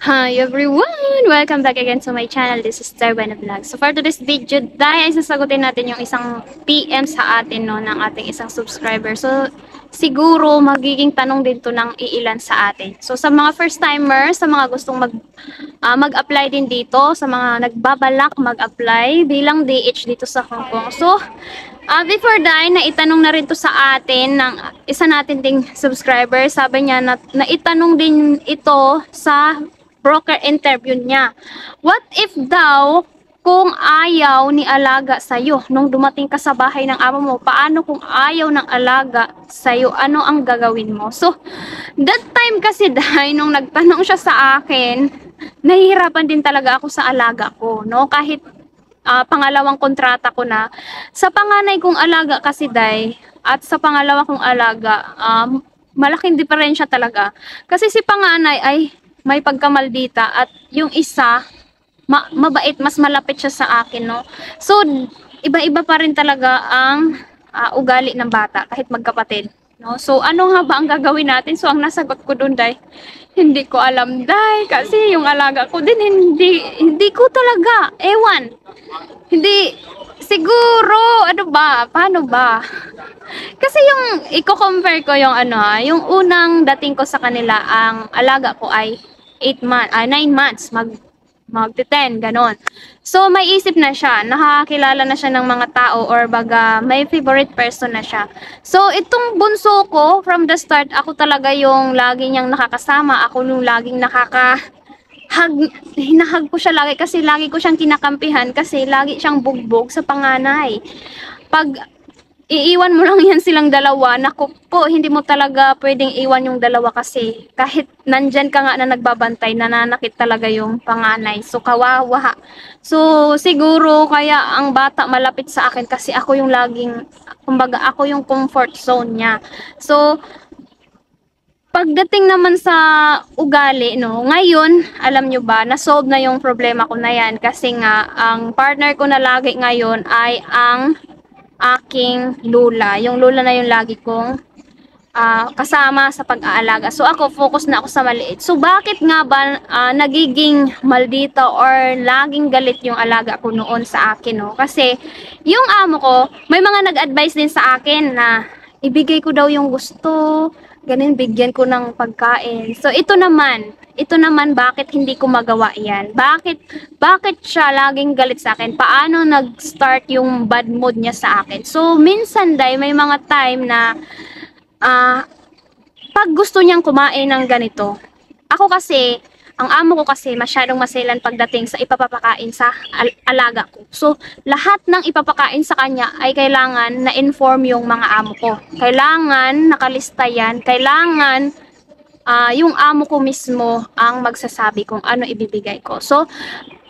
Hi everyone! Welcome back again to my channel. This is Darwin Vlog. So for today's video, dahil sasagutin natin yung isang PM sa atin no, ng ating isang subscriber. So siguro magiging tanong din to ng iilan sa atin. So sa mga first timers, sa mga gustong mag-apply din dito, sa mga nagbabalak mag-apply bilang DH dito sa Hong Kong. So before that, naitanong na rin to sa atin ng isa natin ding subscriber. Sabi niya na naitanong din ito sa broker interview niya. What if daw kung ayaw ni alaga sa'yo nung dumating ka sa bahay ng amo mo? Paano kung ayaw ng alaga sa'yo? Ano ang gagawin mo? So, that time kasi dahil nung nagtanong siya sa akin, nahihirapan din talaga ako sa alaga ko, no? Kahit pangalawang kontrata ko na. Sa panganay kong alaga kasi day, at sa pangalawa kong alaga, malaking diferensya talaga. Kasi si panganay ay may pagkamaldita at yung isa, mabait, mas malapit siya sa akin, no? So, iba-iba pa rin talaga ang ugali ng bata, kahit magkapatid. No? So, ano nga ba ang gagawin natin? So, ang nasagot ko dun, day, hindi ko alam, day, kasi yung alaga ko din, hindi ko talaga, ewan. Hindi, siguro, ano ba, paano ba? Kasi yung, i-compare ko yung yung unang dating ko sa kanila, ang alaga ko ay 9 months, magti-10, ganon. So, may isip na siya, nakakilala na siya ng mga tao or baga, may favorite person na siya. So, itong bunso ko, from the start, ako talaga yung lagi niyang nakakasama, ako yung laging hinahag ko siya lagi kasi lagi ko siyang kinakampihan kasi lagi siyang bugbog sa panganay. Pag iiwan mo lang yan silang dalawa, naku po, hindi mo talaga pwedeng iwan yung dalawa kasi kahit nandyan ka nga na nagbabantay, nananakit talaga yung panganay. So, kawawa. So, siguro kaya ang bata malapit sa akin kasi ako yung laging, kumbaga ako yung comfort zone niya. So, pagdating naman sa ugali, no, ngayon, alam nyo ba, na-solve na yung problema ko na yan kasi nga, ang partner ko na lagi ngayon ay ang aking lula. Yung lula na yung lagi kong kasama sa pag-aalaga. So ako, focus na ako sa maliit. So bakit nga ba nagiging maldita or laging galit yung alaga ko noon sa akin, no? Kasi yung amo ko, may mga nag-advise din sa akin na ibigay ko daw yung gusto, ganun, bigyan ko ng pagkain. So ito naman, bakit hindi ko magawa yan? Bakit siya laging galit sa akin? Paano nag-start yung bad mood niya sa akin? So, minsan day, may mga time na, pag gusto niyang kumain ng ganito, ako kasi, ang amo ko kasi masyadong maselan pagdating sa ipapapakain sa alaga ko. So, lahat ng ipapakain sa kanya ay kailangan na-inform yung mga amo ko. Kailangan nakalista yan. Kailangan yung amo ko mismo ang magsasabi kung ano ibibigay ko. So,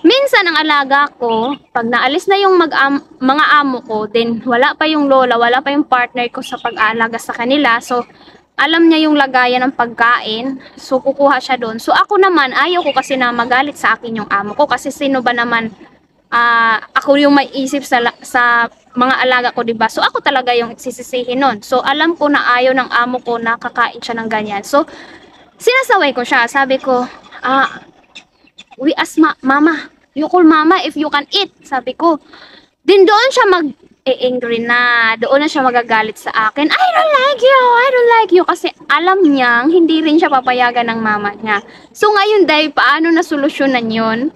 minsan ang alaga ko, pag naalis na yung mga amo ko, then wala pa yung lola, wala pa yung partner ko sa pag-aalaga sa kanila. So, alam niya yung lagayan ng pagkain. So, kukuha siya doon. So, ako naman, ayaw ko kasi na magalit sa akin yung amo ko. Kasi sino ba naman ako yung may isip sa mga alaga ko, diba? So, ako talaga yung sisisihin nun. So, alam ko na ayaw ng amo ko na kakain siya ng ganyan. So, sinasaway ko siya. Sabi ko, we ask mama, you call mama if you can eat. Sabi ko. Din doon siya angry na. Doon na siya magagalit sa akin. I don't like you. I don't like you. Kasi alam niyang hindi rin siya papayagan ng mama niya. So ngayon dahil paano na solusyonan yun?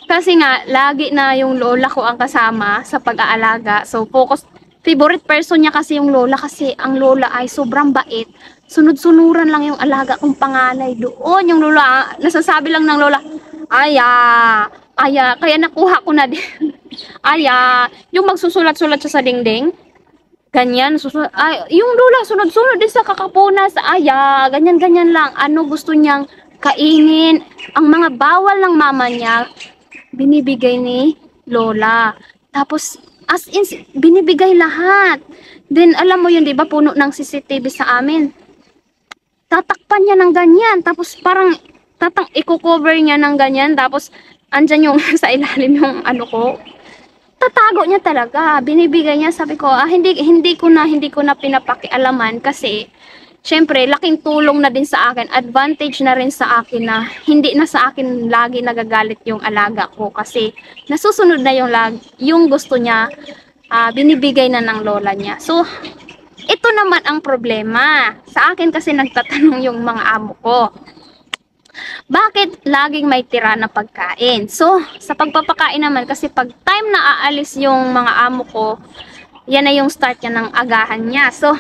Kasi nga, lagi na yung lola ko ang kasama sa pag-aalaga. So focus, favorite person niya kasi yung lola kasi ang lola ay sobrang bait. Sunod-sunuran lang yung alaga kong panganay doon. Yung lola, nasasabi lang ng lola, kaya nakuha ko na din. Yung magsusulat-sulat siya sa dingding. Ganyan, yung lola, sunod-sunod din sa kakapunas. Ganyan-ganyan lang. Ano gusto niyang kainin. Ang mga bawal ng mama niya, binibigay ni lola. Tapos, as in, binibigay lahat. Then, alam mo yun, di ba, puno ng CCTV sa amin. Tatakpan niya ng ganyan. Tapos, parang, i-cover niya ng ganyan. Tapos, andyan yung sa ilalim yung ko. Tatago niya talaga. Binibigay niya, sabi ko, hindi ko na pinapakialaman kasi syempre, laking tulong na din sa akin, advantage na rin sa akin na hindi na sa akin lagi nagagalit yung alaga ko kasi nasusunod na yung gusto niya, binibigay na ng lola niya. So, ito naman ang problema. Sa akin kasi nagtatanong yung mga amo ko, bakit laging may tira na pagkain? So, sa pagpapakain naman, kasi pag time na aalis yung mga amo ko, yan na yung start niya ng agahan niya. So,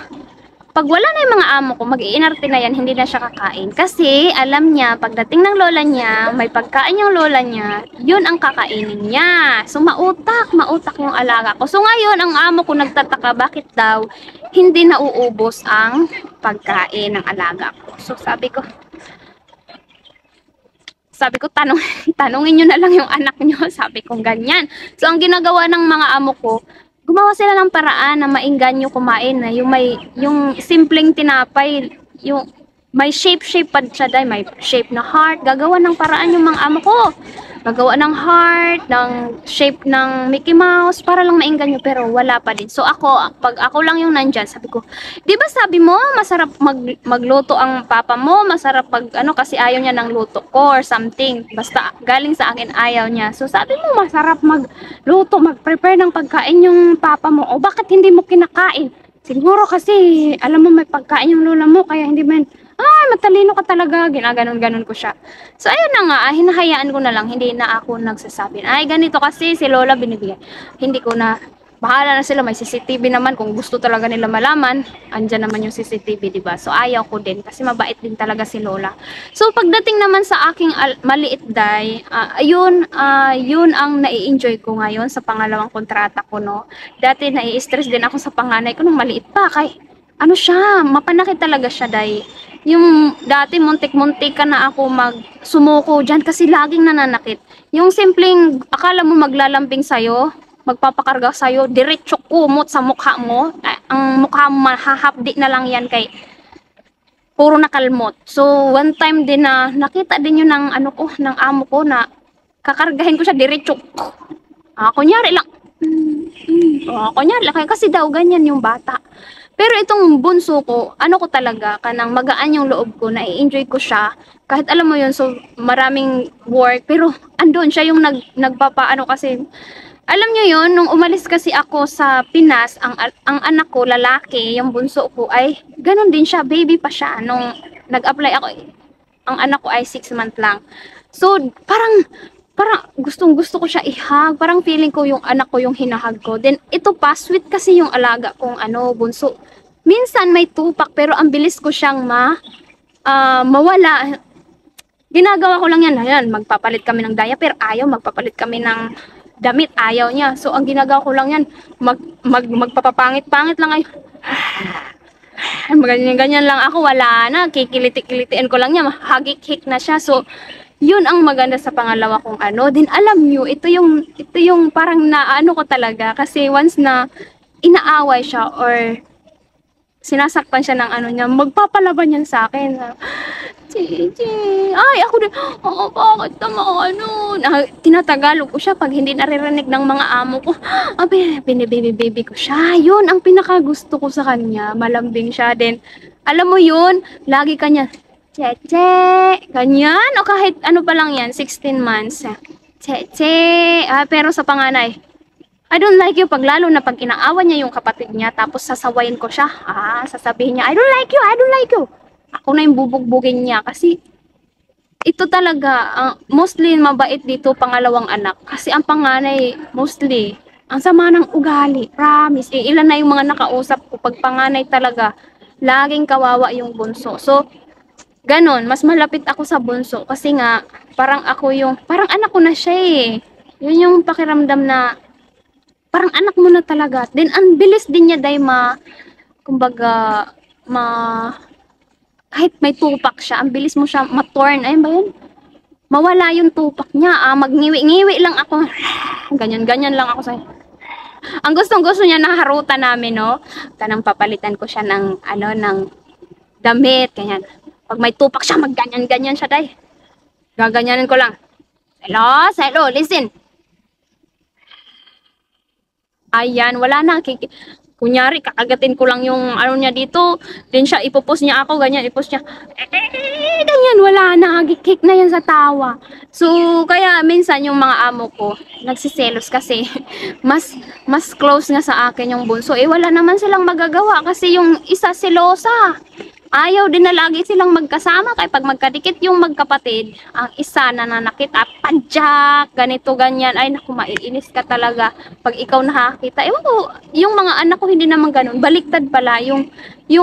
pag wala na yung mga amo ko, mag-iinarte na yan, hindi na siya kakain. Kasi, alam niya, pagdating ng lola niya, may pagkain yung lola niya, yun ang kakainin niya. So, mautak yung alaga ko. So, ngayon, ang amo ko nagtataka, bakit daw hindi nauubos ang pagkain ng alaga ko. So, sabi ko, tanungin nyo na lang yung anak nyo. Sabi ko, ganyan. So, ang ginagawa ng mga amo ko, gumawa sila ng paraan na maingganyo kumain na yung simpleng tinapay, yung may shape pa siya dahil may shape na heart. Gagawa ng paraan yung mga amo ko. Gagawa ng heart, ng shape ng Mickey Mouse para lang maingganyo, pero wala pa din. So ako, pag ako lang yung nandyan, sabi ko, di ba sabi mo masarap magluto ang papa mo, masarap pag ano kasi ayaw niya ng luto ko or something. Basta galing sa akin ayaw niya. So sabi mo masarap magluto, mag-prepare ng pagkain yung papa mo. O bakit hindi mo kinakain? Siguro kasi alam mo may pagkain yung lola mo kaya hindi man. Matalino ka talaga. Ginaganon-ganon ko siya. So, ayun na nga. Hinahayaan ko na lang. Hindi na ako nagsasabi. Ay, ganito kasi si Lola binibigay. Hindi ko na. Bahala na sila. May CCTV naman. Kung gusto talaga nila malaman, andyan naman yung CCTV, diba? So, ayaw ko din. Kasi mabait din talaga si Lola. So, pagdating naman sa aking maliit day, yun ang nai-enjoy ko ngayon sa pangalawang kontrata ko, no? Dati nai-stress din ako sa panganay ko nung maliit pa. Ano siya, mapanakit talaga siya, day. Yung dati muntik-muntik ka na ako sumuko dyan kasi laging nananakit. Yung simpleng akala mo maglalambing sa'yo, magpapakarga sa'yo, diretso kumot sa mukha mo. Ang mukha mo mahahapdi na lang yan kay puro nakalmot. So, one time din na nakita din yun ng ng amo ko na kakargahin ko siya diretso. Kunyari lang. Kunyari lang. Kasi daw ganyan yung bata. Pero itong bunso ko, ko talaga, kanang magaan yung loob ko, na-enjoy ko siya. Kahit alam mo yun, so maraming work, pero andun siya yung nagpapaano kasi. Alam nyo yun, nung umalis kasi ako sa Pinas, ang anak ko, lalaki, yung bunso ko, ay ganun din siya, baby pa siya. Nung nag-apply ako, ang anak ko ay 6 months lang. So, parang gustong-gusto ko siya ihag. Parang feeling ko yung anak ko yung hinahag ko. Then, ito pa, sweet kasi yung alaga kong bunso. Minsan may tupak, pero ang bilis ko siyang mawala. Ginagawa ko lang yan. Ayan, magpapalit kami ng diaper. Ayaw, magpapalit kami ng damit. Ayaw niya. So, ang ginagawa ko lang yan, magpapapangit-pangit lang ay. Ganyan lang ako. Wala na. Kikiliti-kilitiin ko lang niya. Hagik-hik na siya. So, yun ang maganda sa pangalawa kong Din alam nyo, ito yung parang naano ko talaga. Kasi once na inaaway siya or sinasaktan siya ng niya, magpapalaban yan sa akin. Gigi, ay ako din, bakit naman tinatagalog ko siya pag hindi naririnig ng mga amo ko. Binibaby ko siya. Yun ang pinakagusto ko sa kanya. Malambing siya din. Alam mo yun, lagi kanya, Cheche, ganyan. O kahit ano pa lang yan, 16 months. Cheche, pero sa panganay, I don't like you. Pag lalo na pag inaawan niya yung kapatid niya, tapos sasawayin ko siya, sasabihin niya, I don't like you, I don't like you. Ako na yung bubugbugin niya kasi ito talaga, mostly mabait dito pangalawang anak. Kasi ang panganay, mostly, ang sama ng ugali, promise. Ilan na yung mga nakausap ko, pag panganay talaga, laging kawawa yung bunso. So, ganon, mas malapit ako sa bunso kasi nga, parang anak ko na siya eh. Yun yung pakiramdam na, parang anak mo na talaga. Then, ang bilis din niya dahil kumbaga, kahit may tupak siya, ang bilis mo siya ma-torn. Ayun ba yun? Mawala yung tupak niya. Magniwi-ngiwi lang ako. Ganyan lang ako sa'yo. Ang gustong-gusto niya na harutan namin, no? Kanang papalitan ko siya ng, ng damit, ganyan. Pag may tupak siya, magganyan-ganyan siya, day. Gaganyanin ko lang. Hello, listen. Ayan, wala na. kunyari, kakagatin ko lang yung ano niya dito, then siya, ipopost niya ako, ganyan, ipost niya, ganyan, wala na, kick na yan sa tawa. So, kaya minsan yung mga amo ko, nagsiselos kasi, mas close nga sa akin yung bunso. Eh, wala naman silang magagawa kasi yung isa selosa. Ayaw din na lagi silang magkasama kaya pag magkadikit yung magkapatid, ang isa nananakit, padyak, ganito, ganyan. Ay, naku, maiinis ka talaga pag ikaw nakakita. Ewan ko, yung mga anak ko hindi naman ganun. Baliktad pala, yung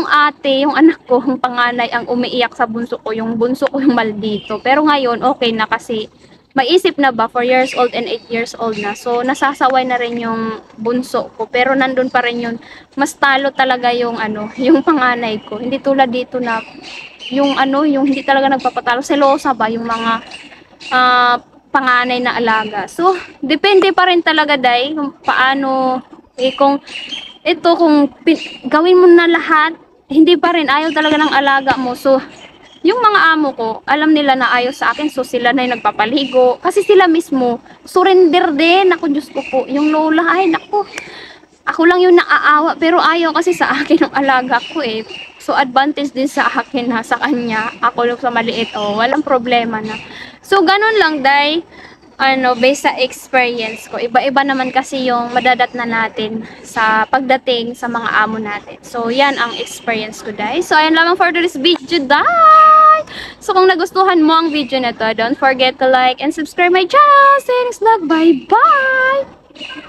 ate, yung anak ko, yung panganay ang umiiyak sa bunso ko, yung bunso ko yung maldito. Pero ngayon, okay na kasi maisip na ba, 4 years old and 8 years old na. So, nasasaway na rin yung bunso ko. Pero nandun pa rin yun. Mas talo talaga yung ano, yung panganay ko. Hindi tulad dito na yung ano, yung hindi talaga nagpapatalo. Selosa ba yung mga ah, panganay na alaga. So, depende pa rin talaga, day, kung paano, kung ito, kung gawin mo na lahat, hindi pa rin, ayaw talaga ng alaga mo. So, yung mga amo ko, alam nila na ayaw sa akin, so sila na yung nagpapaligo. Kasi sila mismo, surrender din. Ako, Diyos ko po, yung lola, ay, naku, ako lang yung naaawa, pero ayaw kasi sa akin ng alaga ko eh. So, advantage din sa akin na sa kanya. Ako lang sa maliit, oh, walang problema na. So, ganun lang, day. Ano, based sa experience ko, iba-iba naman kasi yung madadat na natin sa pagdating sa mga amo natin. So, yan ang experience ko, day. So, ayan lamang for this video, day. So, kung nagustuhan mo ang video na to, don't forget to like and subscribe my channel. See you next vlog. Bye-bye!